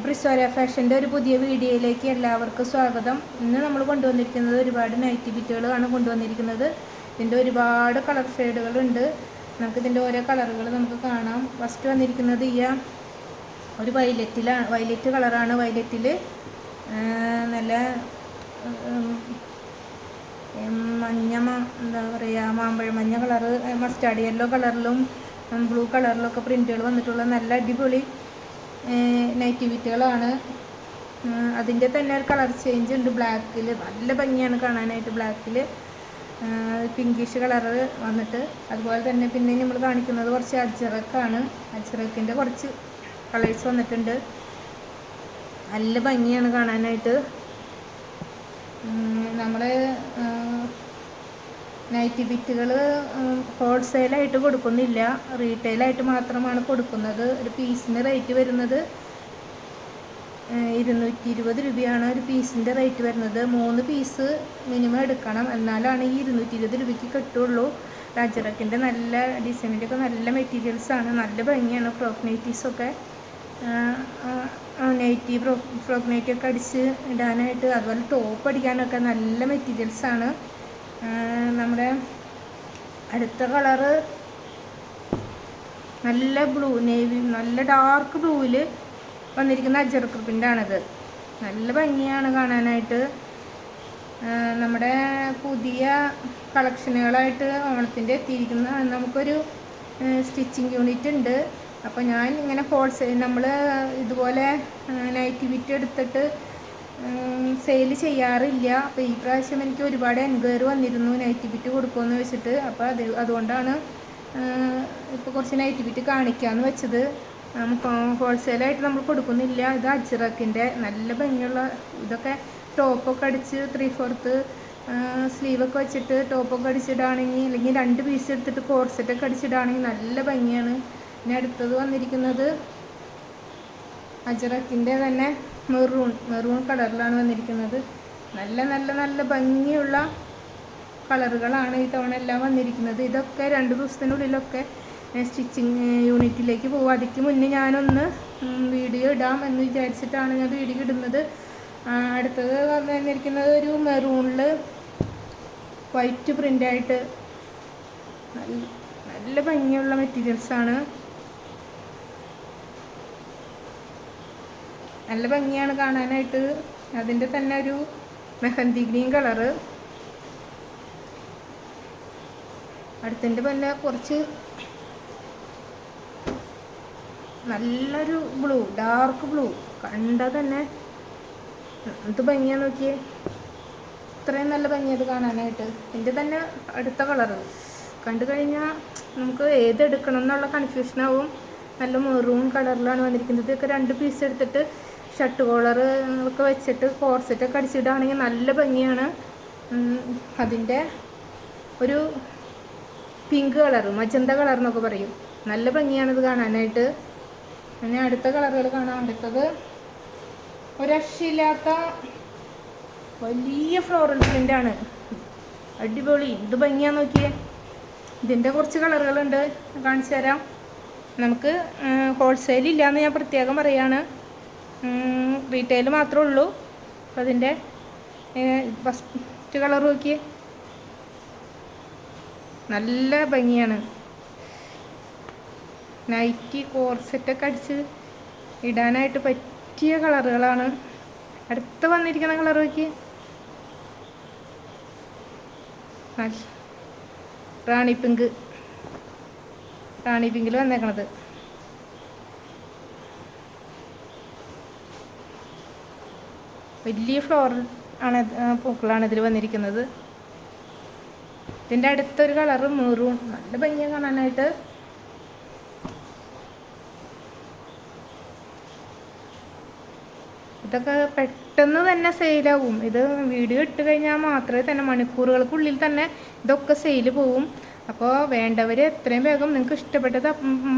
ബ്രിസോല ഫാഷൻ്റെ ഒരു പുതിയ വീഡിയോയിലേക്ക് എല്ലാവർക്കും സ്വാഗതം. ഇന്ന് നമ്മൾ കൊണ്ടുവന്നിരിക്കുന്നത് ഒരുപാട് നൈറ്റി ബിറ്റുകളാണ് കൊണ്ടുവന്നിരിക്കുന്നത്. ഇതിൻ്റെ ഒരുപാട് കളർ ഷെയ്ഡുകളുണ്ട്. നമുക്കിതിൻ്റെ ഓരോ കളറുകൾ നമുക്ക് കാണാം. ഫസ്റ്റ് വന്നിരിക്കുന്നത് ഒരു വയലറ്റ് കളറാണ്. വയലറ്റിൽ നല്ല എന്താ പറയുക, മാമ്പഴ മഞ്ഞ കളറ്, മസ്റ്റാർഡ് യെല്ലോ കളറിലും ബ്ലൂ കളറിലൊക്കെ പ്രിൻറ്റുകൾ വന്നിട്ടുള്ള നല്ല അടിപൊളി നൈറ്റി ബിറ്റുകളാണ്. അതിൻ്റെ തന്നെ ഒരു കളർ ചേഞ്ച് ഉണ്ട്. ബ്ലാക്കിൽ നല്ല ഭംഗിയാണ് കാണാനായിട്ട്. ബ്ലാക്കിൽ പിങ്കിഷ് കളറ് വന്നിട്ട്, അതുപോലെ തന്നെ പിന്നെ നമ്മൾ കാണിക്കുന്നത് കുറച്ച് അജ്രക്കാണ്. അജ്രക്കിൻ്റെ കുറച്ച് കളേഴ്സ് വന്നിട്ടുണ്ട്. നല്ല ഭംഗിയാണ് കാണാനായിട്ട്. നമ്മൾ നൈറ്റി ബിറ്റുകൾ ഹോൾസെയിലായിട്ട് കൊടുക്കുന്നില്ല, റീറ്റെയിലായിട്ട് മാത്രമാണ് കൊടുക്കുന്നത്. ഒരു പീസിന് റേറ്റ് വരുന്നത് 220 രൂപയാണ്. ഒരു പീസിൻ്റെ റേറ്റ് വരുന്നത്. 3 പീസ് മിനിമം എടുക്കണം, എന്നാലാണ് ഈ 220 രൂപയ്ക്ക് കിട്ടുള്ളൂ. അജ്രക്കിൻ്റെ നല്ല ഡിസൈനിൻ്റെ ഒക്കെ നല്ല മെറ്റീരിയൽസാണ്. നല്ല ഭംഗിയാണ്. ഫ്രോക്ക് നൈറ്റീസൊക്കെ ഫ്രോക്ക് നൈറ്റിയൊക്കെ അടിച്ച് ഇടാനായിട്ട്, അതുപോലെ ടോപ്പ് അടിക്കാനൊക്കെ നല്ല മെറ്റീരിയൽസാണ്. നമ്മുടെ അടുത്ത കളറ് നല്ല നേവി, നല്ല ഡാർക്ക് ബ്ലൂവിൽ വന്നിരിക്കുന്ന അജ്രക്ക് പ്രിൻ്റാണിത്. നല്ല ഭംഗിയാണ് കാണാനായിട്ട്. നമ്മുടെ പുതിയ കളക്ഷനുകളായിട്ട് ഓണത്തിൻ്റെ എത്തിയിരിക്കുന്ന നമുക്കൊരു സ്റ്റിച്ചിങ് യൂണിറ്റ് ഉണ്ട്. അപ്പോൾ ഞാൻ ഇങ്ങനെ ഹോൾസെയിൽ, നമ്മൾ ഇതുപോലെ നൈറ്റി ബിറ്റ് എടുത്തിട്ട് സെയിൽ ചെയ്യാറില്ല. അപ്പോൾ ഈ പ്രാവശ്യം എനിക്ക് ഒരുപാട് എൻക്വയറി വന്നിരുന്നു നൈറ്റി ബിറ്റ് കൊടുക്കുമെന്ന് വെച്ചിട്ട്. അപ്പോൾ അതുകൊണ്ടാണ് ഇപ്പോൾ കുറച്ച് നൈറ്റി ബിറ്റ് കാണിക്കാമെന്ന് വെച്ചത്. ഹോൾസെയിലായിട്ട് നമ്മൾ കൊടുക്കുന്നില്ല. ഇത് അജ്രക്കിൻ്റെ നല്ല ഭംഗിയുള്ള, ഇതൊക്കെ ടോപ്പൊക്കെ അടിച്ച് 3/4 സ്ലീവൊക്കെ വെച്ചിട്ട് ടോപ്പൊക്കെ അടിച്ചിടാണെങ്കിൽ, അല്ലെങ്കിൽ 2 പീസ് എടുത്തിട്ട് കോർസെറ്റൊക്കെ അടിച്ചിടാണെങ്കിൽ നല്ല ഭംഗിയാണ്. ഇനി അടുത്തത് വന്നിരിക്കുന്നത് അജ്രക്കിൻ്റെ തന്നെ മെറൂൺ കളറിലാണ് വന്നിരിക്കുന്നത്. നല്ല നല്ല നല്ല ഭംഗിയുള്ള കളറുകളാണ് ഈ തവണ എല്ലാം വന്നിരിക്കുന്നത്. ഇതൊക്കെ 2 ദിവസത്തിനുള്ളിലൊക്കെ സ്റ്റിച്ചിങ് യൂണിറ്റിലേക്ക് പോകും. അതിക്ക് മുന്നേ ഞാനൊന്ന് വീഡിയോ ഇടാം എന്ന് വിചാരിച്ചിട്ടാണ് ഞാൻ വീഡിയോ ഇടുന്നത്. അടുത്തത് വന്നിരിക്കുന്നത് ഒരു മെറൂണിൽ വൈറ്റ് പ്രിൻ്റായിട്ട് നല്ല ഭംഗിയുള്ള മെറ്റീരിയൽസാണ്. നല്ല ഭംഗിയാണ് കാണാനായിട്ട്. അതിൻ്റെ തന്നെ ഒരു മെഹന്തി ഗ്രീൻ കളറ്. അടുത്തതിൻ്റെ തന്നെ കുറച്ച് നല്ലൊരു ബ്ലൂ, ഡാർക്ക് ബ്ലൂ. കണ്ടാൽ തന്നെ എന്ത് ഭംഗിയാന്ന് നോക്കിയേ. ഇത്രയും നല്ല ഭംഗിയത് കാണാനായിട്ട്. ഇതിൻ്റെ തന്നെ അടുത്ത കളറ് കണ്ടു കഴിഞ്ഞാൽ നമുക്ക് ഏതെടുക്കണം എന്നുള്ള കൺഫ്യൂഷനാവും. നല്ല മെറൂൺ കളറിലാണ് വന്നിരിക്കുന്നത്. ഇതൊക്കെ 2 പീസ് എടുത്തിട്ട് ഷർട്ട് കോളർ ഒക്കെ വെച്ചിട്ട് കോർസെറ്റൊക്കെ അടിച്ചിടുകയാണെങ്കിൽ നല്ല ഭംഗിയാണ്. അതിൻ്റെ ഒരു പിങ്ക് കളറ്, മജന്ത കളർ എന്നൊക്കെ പറയും. നല്ല ഭംഗിയാണിത് കാണാനായിട്ട്. പിന്നെ അടുത്ത കളറുകൾ കാണാൻ. അടുത്തത് ഒരു രക്ഷയില്ലാത്ത വലിയ ഫ്ലോറൽ പ്രിൻ്റാണ്. അടിപൊളി, ഇത് ഭംഗിയാന്ന് നോക്കിയേ. ഇതിൻ്റെ കുറച്ച് കളറുകളുണ്ട്, കാണിച്ചു തരാം. നമുക്ക് ഹോൾസെയിൽ ഇല്ലയെന്ന് ഞാൻ പ്രത്യേകം പറയാണ്, റീറ്റെയിൽ മാത്രമേ ഉള്ളൂ. അപ്പോൾ അതിൻ്റെ ഫസ്റ്റ് കളർ നോക്കിയേ, നല്ല ഭംഗിയാണ്. നൈറ്റി കോർസെറ്റൊക്കെ അടിച്ച് ഇടാനായിട്ട് പറ്റിയ കളറുകളാണ്. അടുത്ത് വന്നിരിക്കുന്ന കളർ നോക്കിയേ, റാണി പിങ്കിൽ വന്നേക്കണത്. വലിയ ഫ്ലോറൽ ആണ്, പൂക്കളാണ് ഇതിൽ വന്നിരിക്കുന്നത്. ഇതിൻ്റെ അടുത്തൊരു കളറ് മെറൂൺ, നല്ല ഭംഗിയാണ് കാണാനായിട്ട്. ഇതൊക്കെ പെട്ടെന്ന് തന്നെ സെയിലാവും. ഇത് വീഡിയോ ഇട്ട് കഴിഞ്ഞാൽ മാത്രമേ തന്നെ മണിക്കൂറുകൾക്കുള്ളിൽ തന്നെ ഇതൊക്കെ സെയിൽ പോവും. അപ്പോൾ വേണ്ടവർ എത്രയും വേഗം, നിങ്ങൾക്ക് ഇഷ്ടപ്പെട്ടത്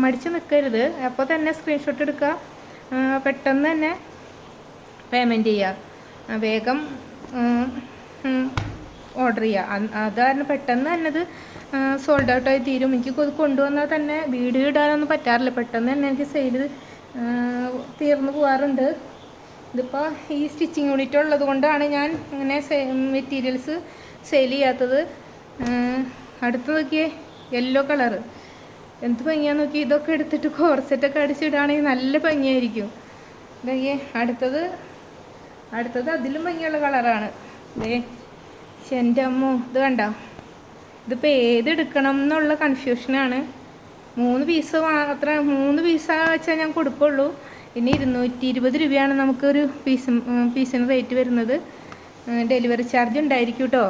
മടിച്ച് നിൽക്കരുത്. അപ്പോൾ തന്നെ സ്ക്രീൻഷോട്ട് എടുക്കുക, പെട്ടെന്ന് തന്നെ പേയ്മെൻറ്റ് ചെയ്യുക, വേഗം ഓർഡർ ചെയ്യുക. അതാണ് പെട്ടെന്ന് തന്നെ ഇത് സോൾഡ് ഔട്ടായി തീരും. എനിക്ക് കൊണ്ടുവന്നാൽ തന്നെ വീഡിയോ ഇടാനൊന്നും പറ്റാറില്ല. പെട്ടെന്ന് തന്നെ എനിക്ക് സെയിൽ തീർന്നു പോകാറുണ്ട്. ഇതിപ്പോൾ ഈ സ്റ്റിച്ചിങ് യൂണിറ്റ് ഉള്ളത് കൊണ്ടാണ് ഞാൻ ഇങ്ങനെ മെറ്റീരിയൽസ് സെയിൽ ചെയ്യാത്തത്. അടുത്ത് നോക്കിയേ, യെല്ലോ കളറ് എന്ത് ഭംഗിയാന്ന് നോക്കി. ഇതൊക്കെ എടുത്തിട്ട് കോർസെറ്റൊക്കെ അടിച്ചിടുകയാണെങ്കിൽ നല്ല ഭംഗിയായിരിക്കും. ഇതൊക്കെ അടുത്തത് അതിലും ഭംഗിയുള്ള കളറാണ്. എൻ്റെ അമ്മോ, ഇത് കണ്ടോ? ഇതിപ്പോൾ ഏതെടുക്കണം എന്നുള്ള കൺഫ്യൂഷനാണ്. 3 പീസ് മാത്രം, 3 പീസാ വെച്ചാൽ ഞാൻ കൊടുക്കുള്ളൂ. ഇനി 220 രൂപയാണ് നമുക്കൊരു പീസിന് റേറ്റ് വരുന്നത്. ഡെലിവറി ചാർജ് ഉണ്ടായിരിക്കും കേട്ടോ.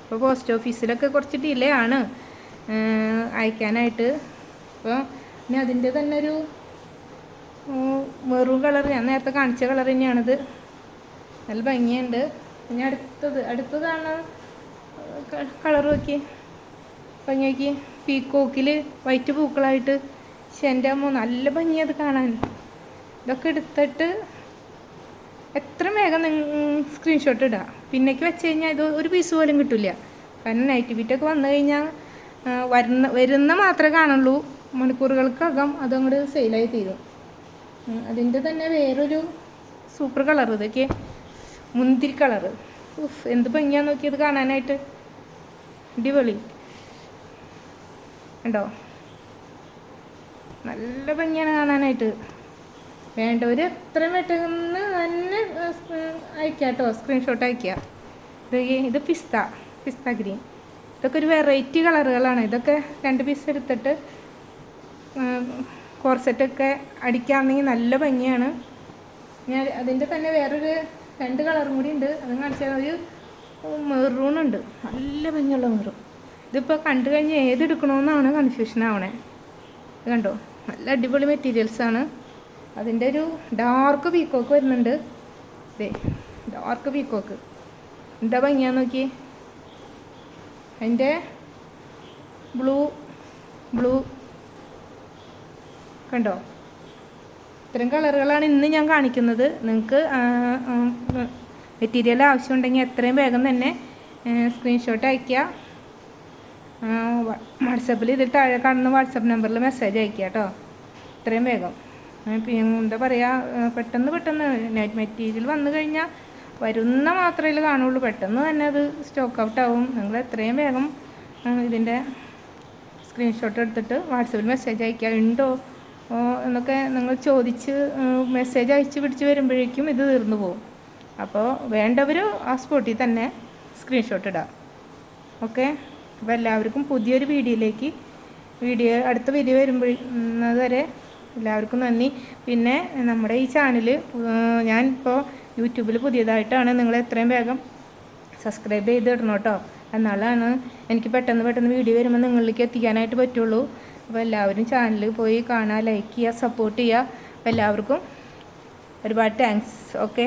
ഇപ്പോൾ പോസ്റ്റ് ഓഫീസിലൊക്കെ കുറച്ച് ഡിലേ ആണ് അയക്കാനായിട്ട്. അപ്പോൾ ഇനി അതിൻ്റെ തന്നെ ഒരു മെറൂൺ കളർ, ഞാൻ നേരത്തെ കാണിച്ച കളർ തന്നെയാണിത്. നല്ല ഭംഗിയുണ്ട്. പിന്നെ അടുത്തതാണ് കളർ നോക്കി, ഭംഗി നോക്കി. പീക്കോക്കിൽ വൈറ്റ് പൂക്കളായിട്ട്. എൻ്റെ അമ്മ നല്ല ഭംഗിയത് കാണാൻ. ഇതൊക്കെ എടുത്തിട്ട് എത്ര വേഗം സ്ക്രീൻഷോട്ട് ഇടാം. പിന്നേക്ക് വെച്ച് കഴിഞ്ഞാൽ ഇത് ഒരു പീസ് പോലും കിട്ടില്ല. കാരണം നൈറ്റ് ബിറ്റൊക്കെ വന്നു കഴിഞ്ഞാൽ വരുന്ന മാത്രമേ കാണുള്ളൂ. മണിക്കൂറുകൾക്കകം അതങ്ങോട്ട് സെയിലായി തീരും. അതിൻ്റെ തന്നെ വേറൊരു സൂപ്പർ കളർ, ഇതൊക്കെ മുന്തിരി കളറ്. എന്ത് ഭംഗിയാന്ന് നോക്കിയത് കാണാനായിട്ട്. അടിപൊളി ഉണ്ടോ? നല്ല ഭംഗിയാണ് കാണാനായിട്ട്. വേണ്ടവർ എത്രയും പെട്ടെന്ന് തന്നെ അയക്കാം കേട്ടോ, സ്ക്രീൻഷോട്ട് അയക്കുക. ഇത് പിസ്ത ഗ്രീൻ. ഇതൊക്കെ ഒരു വെറൈറ്റി കളറുകളാണ്. ഇതൊക്കെ 2 പീസ് എടുത്തിട്ട് കോർസെറ്റൊക്കെ അടിക്കുകയാണെങ്കിൽ നല്ല ഭംഗിയാണ്. ഞാൻ അതിൻ്റെ തന്നെ വേറൊരു 2 കളറും കൂടി ഉണ്ട്. അത് കാണിച്ചാൽ ഒരു മെറൂണുണ്ട്, നല്ല ഭംഗിയുള്ള മെറൂൺ. ഇതിപ്പോൾ കണ്ടു കഴിഞ്ഞാൽ ഏതെടുക്കണമെന്നാണ് കൺഫ്യൂഷൻ ആവണേ. ഇത് കണ്ടോ, നല്ല അടിപൊളി മെറ്റീരിയൽസാണ്. അതിൻ്റെ ഒരു ഡാർക്ക് പീക്കോക്ക് വരുന്നുണ്ട്. ഡാർക്ക് പീക്കോക്ക് എന്താ ഭംഗിയാന്ന് നോക്കി. അതിൻ്റെ ബ്ലൂ കണ്ടോ? ഇത്തരം കളറുകളാണ് ഇന്ന് ഞാൻ കാണിക്കുന്നത്. നിങ്ങൾക്ക് മെറ്റീരിയൽ ആവശ്യമുണ്ടെങ്കിൽ എത്രയും വേഗം തന്നെ സ്ക്രീൻഷോട്ട് അയയ്ക്കുക. വാട്സപ്പിൽ ഇതിൽ താഴെ കാണുന്ന വാട്സപ്പ് നമ്പറിൽ മെസ്സേജ് അയയ്ക്കുക കേട്ടോ, എത്രയും വേഗം. എന്താ പറയുക, പെട്ടെന്ന് നെറ്റ് മെറ്റീരിയൽ വന്നു കഴിഞ്ഞാൽ വരുന്ന മാത്രമേ കാണുള്ളൂ. പെട്ടെന്ന് തന്നെ അത് സ്റ്റോക്ക് ഔട്ട് ആവും. നിങ്ങൾ എത്രയും വേഗം ഇതിൻ്റെ സ്ക്രീൻഷോട്ട് എടുത്തിട്ട് വാട്സപ്പിൽ മെസ്സേജ് അയയ്ക്കുക. ഉണ്ടോ എന്നൊക്കെ നിങ്ങൾ ചോദിച്ച് മെസ്സേജ് അയച്ച് പിടിച്ച് വരുമ്പോഴേക്കും ഇത് തീർന്നു പോകും. അപ്പോൾ വേണ്ടവർ ആ സ്പോട്ടിൽ തന്നെ സ്ക്രീൻഷോട്ട് ഇടാം. ഓക്കെ, അപ്പോൾ എല്ലാവർക്കും പുതിയൊരു അടുത്ത വീഡിയോ വരുന്നത് വരെ എല്ലാവർക്കും നന്ദി. പിന്നെ നമ്മുടെ ഈ ചാനൽ ഞാനിപ്പോൾ യൂട്യൂബിൽ പുതിയതായിട്ടാണ്. നിങ്ങൾ എത്രയും വേഗം സബ്സ്ക്രൈബ് ചെയ്തിടണം കേട്ടോ. എന്നാലാണ് എനിക്ക് പെട്ടെന്ന് വീഡിയോ വരുമ്പോൾ നിങ്ങളിലേക്ക് എത്തിക്കാനായിട്ട് പറ്റുള്ളൂ. അപ്പോൾ എല്ലാവരും ചാനലിൽ പോയി കാണുക, ലൈക്ക് ചെയ്യുക, സപ്പോർട്ട് ചെയ്യുക. അപ്പോൾ എല്ലാവർക്കും ഒരുപാട് താങ്ക്സ്. ഓക്കെ.